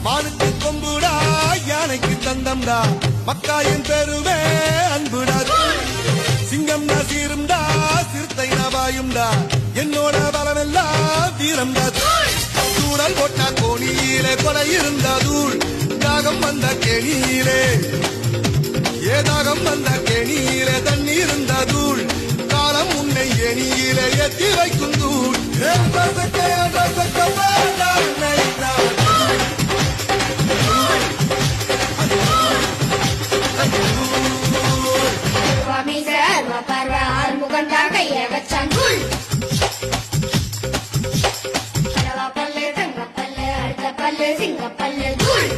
மானுக்கு கொம்புடா யானைக்கு தந்தம்டா மக்காயின் பெருவே அன்புடா சிங்கம்டா சீரும்டா சிறுத்தை நவாயும்டா என்னோட பலமெல்லாம் வீரம்டா சூழல் போட்டா கோணியிலே கொலை இருந்தா தூள் தாகம் வந்த கெணியிலே ஏதாகம் வந்த கெணியிலே தண்ணி இருந்தா தூள் காலம் உன்னை எணியிலே ஏற்றி வைக்கும் தூள் சிங்கப்பல்லு தூள்